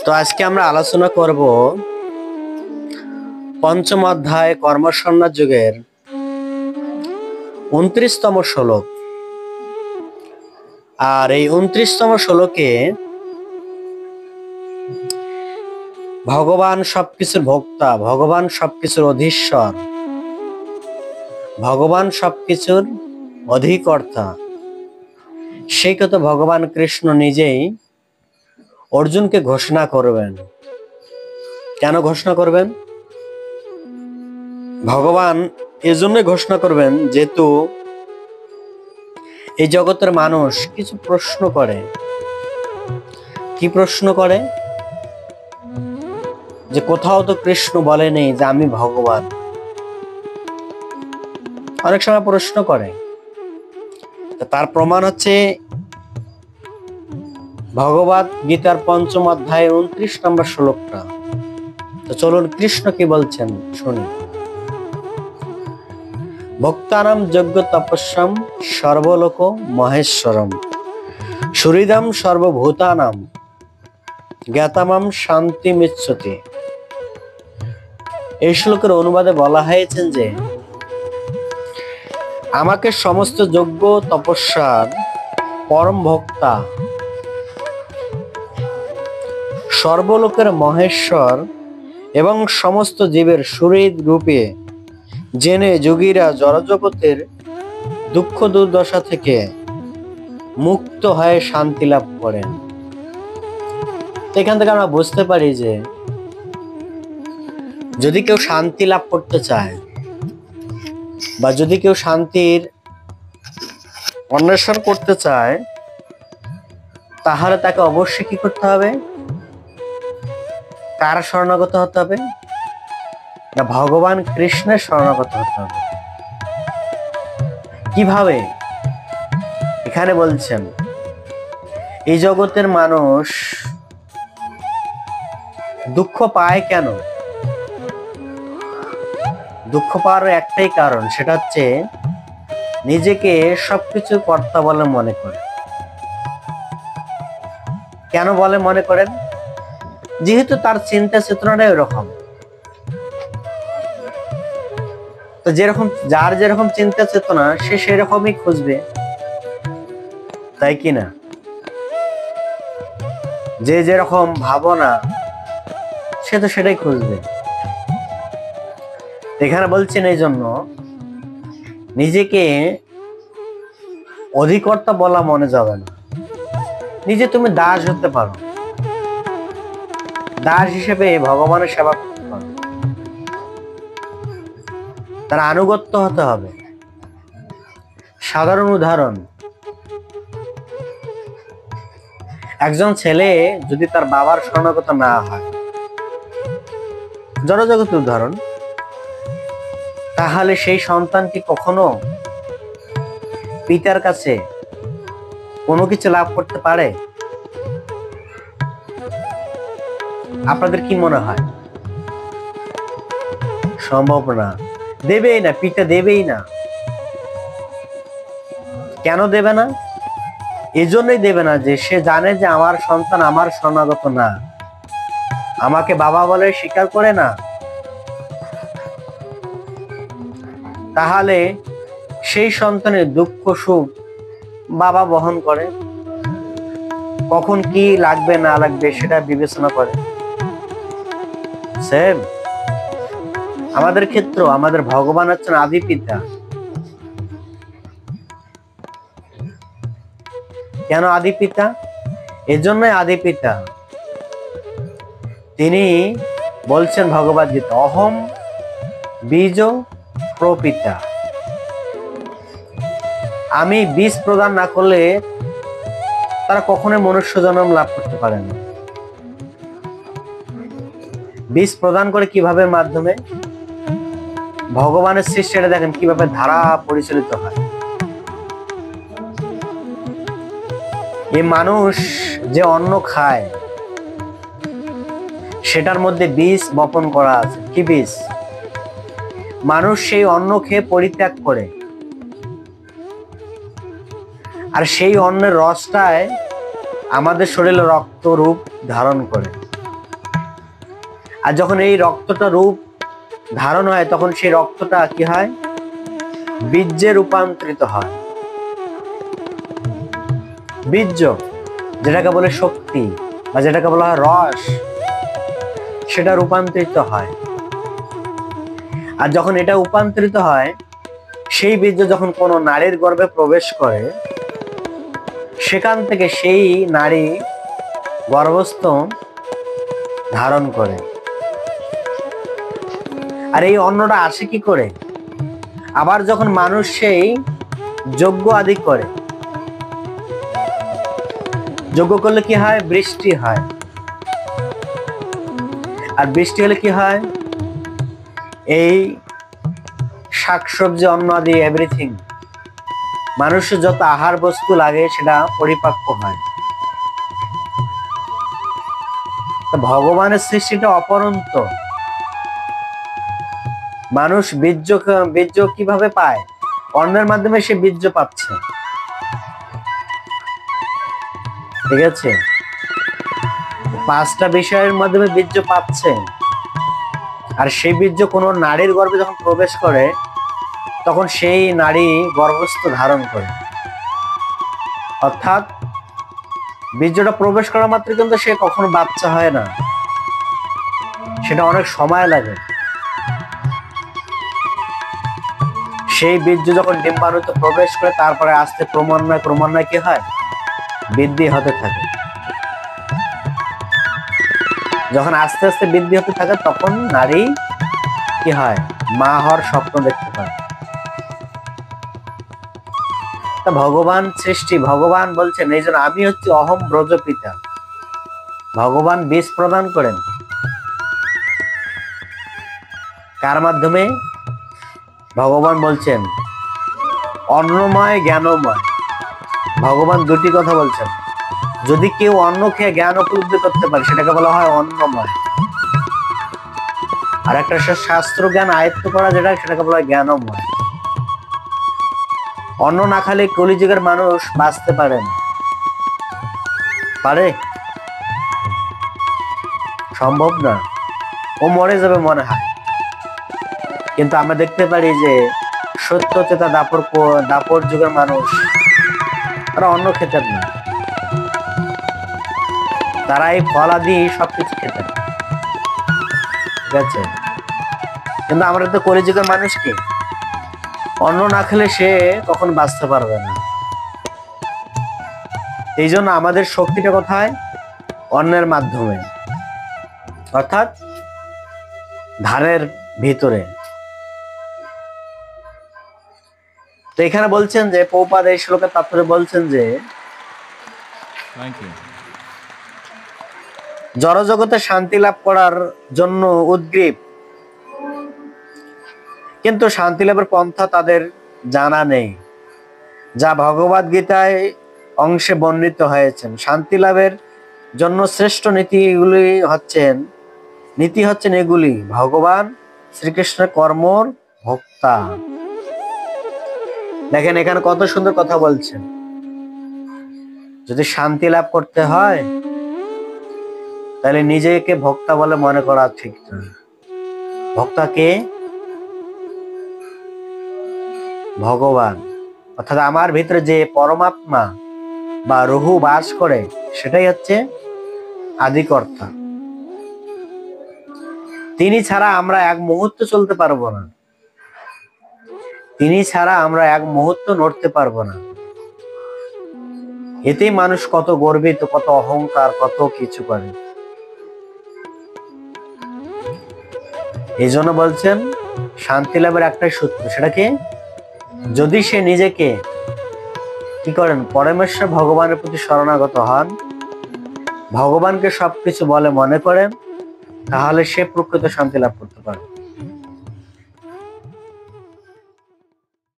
তো আজকে আমরা আলোচনা করব পঞ্চম অধ্যায় কর্মসন্ন্যাস যুগের 29তম শ্লোক। আর এই 29তম শ্লোকে ভগবান সবকিছুর ভোক্তা, ভগবান সবকিছুর অধীশ্বর, ভগবান সবকিছুর অধিকর্তা, সেই কথা ভগবান কৃষ্ণ নিজেই অর্জুনকে ঘোষণা করবেন। কেন ঘোষণা করবেন? ভগবান এজন্য ঘোষণা করবেন যেহেতু এই জগতের মানুষ কিছু প্রশ্ন করে। কি প্রশ্ন করে? যে কোথাও তো কৃষ্ণ বলেনি যে আমি ভগবান। অনেক সময় প্রশ্ন করে, তার প্রমাণ হচ্ছে ভগবদ গীতার পঞ্চম অধ্যায় 29 নম্বর শ্লোকটা। তো চলুন কৃষ্ণ কি বলছেন শুনি। ভক্তানাম যজ্ঞ তপস্যাম সর্বলোক মহেশ্বরম সুহৃদম সর্বভূতানাম জ্ঞাতামাম শান্তিমিচ্ছতি। এই শ্লোকের অনুবাদে বলা হয়েছে যে আমাকে সমস্ত যজ্ঞ তপস্যার পরম ভক্তা, সর্বলোকের মহেশ্বর এবং সমস্ত জীবের সুহৃদ রূপে জেনে যোগীরা জড়জগতের দুঃখ দুর্দশা থেকে মুক্ত হয়ে শান্তি লাভ করেন। এখান থেকে আমরা বুঝতে পারি যে যদি কেউ শান্তি লাভ করতে চায় বা যদি কেউ শান্তির অন্বেষণ করতে চায়, তাহলে তাকে অবশ্যই কি করতে হবে? কার শরণাগত হতে হবে? না, ভগবান কৃষ্ণের শরণাগত হতে হবে। কিভাবে? এখানে বলছেন এই জগতের মানুষ দুঃখ পায় কেন? দুঃখ পাওয়ার একটাই কারণ, সেটা হচ্ছে নিজেকে সবকিছু কর্তা বলে মনে করে। কেন বলে মনে করেন? যেহেতু তার চিন্তা চেতনাটাই ওরকম। তো যার যেরকম চিন্তা চেতনা সে সেরকমই খুঁজবে, তাই কি না? যে যেরকম ভাবনা সে তো সেটাই খুঁজবে। এখানে বলছেন এই জন্য নিজেকে অধিকর্তা বলা মনে যাবে না। নিজে তুমি দাস হতে পারো, দাস হিসেবে ভগবানের সেবা করতে পারো, তার আনুগত্য হতে হবে। সাধারণ উদাহরণ, একজন ছেলে যদি তার বাবার শরণাগত না হয়, জড়জগতের উদাহরণ, তাহলে সেই সন্তান কি কখনো পিতার কাছে কোনো কিছু লাভ করতে পারে? আপনাদের কি মনে হয়? সম্ভব না। দেবেই না, পিতা দেবেই না। কেন দেবে না? এজন্যই দেবে না যে সে জানে যে আমার সন্তান আমার শরণাগত না, আমাকে বাবা বলে স্বীকার করে না। তাহলে সেই সন্তানের দুঃখ সুখ বাবা বহন করে, কখন কি লাগবে না লাগবে সেটা বিবেচনা করে। সেম আমাদের ক্ষেত্র, আমাদের ভগবান হচ্ছেন আদি পিতা। কেন আদি পিতা? এজন্যই আদি পিতা। তিনি বলছেন ভগবদ গীতা, অহম বীজ প্রপিতা। আমি বীজ প্রদান না করলে তারা কখনোই মনুষ্য জন্ম লাভ করতে পারে না। বীজ প্রদান করে কিভাবে? মাধ্যমে ভগবানের সৃষ্টিটা দেখেন কিভাবে ধারা পরিচালিত হয়। এই মানুষ যে অন্ন খায় সেটার মধ্যে বীজ বপন করা আছে। কি বীজ? মানুষ সেই অন্ন খেয়ে পরিত্যাগ করে, আর সেই অন্নের রসটায় আমাদের শরীরে রক্ত রূপ ধারণ করে। আর যখন এই রক্তটা রূপ ধারণ হয় তখন সেই রক্তটা কি হয়, বীর্যে রূপান্তরিত হয়। বীর্য যেটাকে বলে শক্তি বা যেটাকে বলা হয় রস, সেটা রূপান্তরিত হয়। আর যখন এটা রূপান্তরিত হয়, সেই বীর্য যখন কোনো নারীর গর্ভে প্রবেশ করে, সেখান থেকে সেই নারী গর্ভস্থ ধারণ করে। আর এই অন্নটা আসে কি করে? আবার যখন মানুষ সেই যজ্ঞ আদি করে, যজ্ঞ করলে কি হয়, বৃষ্টি হয়। আর বৃষ্টি হলে কি হয়, এই শাকসবজি, অন্ন আদি এভরিথিং, মানুষের যত আহার বস্তু লাগে সেটা পরিপাক্ব হয়। ভগবানের সৃষ্টিটা অপরন্ত। মানুষ বীর্য কিভাবে পায়? অন্নের মাধ্যমে সে বীর্য পাচ্ছে, ঠিক আছে? 5টা বিষয়ের মাধ্যমে বীর্য পাচ্ছে। আর সেই বীর্য কোনো নারীর গর্ভে যখন প্রবেশ করে, তখন সেই নারী গর্ভস্থ ধারণ করে। অর্থাৎ বীর্যটা প্রবেশ করা মাত্র কিন্তু সে কখনো বাচ্চা হয় না, সেটা অনেক সময় লাগে। সেই বীর্য যখন ডিম্বাণুতে প্রবেশ করে, তারপরে আস্তে ক্রমান্বয়ে কি হয়, বৃদ্ধি হতে থাকে। যখন আস্তে আস্তে বৃদ্ধি হতে থাকে, তখন নারী কি হয়, মা হওয়ার স্বপ্ন দেখতে পায়। তা ভগবান সৃষ্টি, ভগবান বলছেন এই জন্য আমি হচ্ছি অহম ব্রজ পিতা। ভগবান বীজ প্রদান করেন কার মাধ্যমে? ভগবান বলছেন অন্নময় জ্ঞানময়। ভগবান দুটি কথা বলছেন। যদি কেউ অন্ন খেয়ে জ্ঞান উপলব্ধি করতে পারে, সেটাকে বলা হয় অন্নময়। আর একটা শাস্ত্র জ্ঞান আয়ত্ত করা যেটা, সেটাকে বলা হয় জ্ঞানময়। অন্ন না খেলে কলিযুগের মানুষ বাঁচতে পারে না। পারে? সম্ভব না, ও মরে যাবে মনে হয়। কিন্তু আমরা দেখতে পারি যে সত্যচেতা দাপর যুগের মানুষ, তারা অন্ন খেতেন না, তারা এই ফলাদি সবকিছু খেতেন, ঠিক আছে? কিন্তু আমরা তো কলিযুগের মানুষ কি, অন্ন না খেলে সে কখন বাঁচতে পারবে না। এই জন্য আমাদের শক্তিটা কোথায়? অন্নের মাধ্যমে, অর্থাৎ ধানের ভিতরে। তো এখানে বলছেন যে প্রভুপাদ এই শ্লোকের তাৎপর্য বলছেন যে জড়জগতে শান্তি লাভ করার জন্য উদ্গ্রীব, কিন্তু শান্তি লাভের পন্থা তাদের জানা নেই, যা ভগবদ গীতায় অংশে বর্ণিত হয়েছেন। শান্তি লাভের জন্য শ্রেষ্ঠ নীতি হচ্ছেন এগুলি: ভগবান শ্রীকৃষ্ণের কর্মর ভোক্তা। দেখেন এখানে কত সুন্দর কথা বলছেন। যদি শান্তি লাভ করতে হয়, তাহলে নিজেকে ভোক্তা বলে মনে করা ঠিক না। ভোক্তা কে? ভগবান। অর্থাৎ আমার ভিতরে যে পরমাত্মা বা রুহু বাস করে, সেটাই হচ্ছে আদিকর্তা। তিনি ছাড়া আমরা এক মুহূর্ত চলতে পারবো না, তিনি ছাড়া আমরা এক মুহূর্ত নড়তে পারবো না। এতেই মানুষ কত গর্বিত, কত অহংকার, কত কিছু করে। এই জন্য বলছেন শান্তি লাভের একটাই সূত্র, সেটা কি? যদি সে নিজেকে কি করেন, পরমেশ্বর ভগবানের প্রতি শরণাগত হন, ভগবানকে সবকিছু বলে মনে করেন, তাহলে সে প্রকৃত শান্তি লাভ করতে পারে।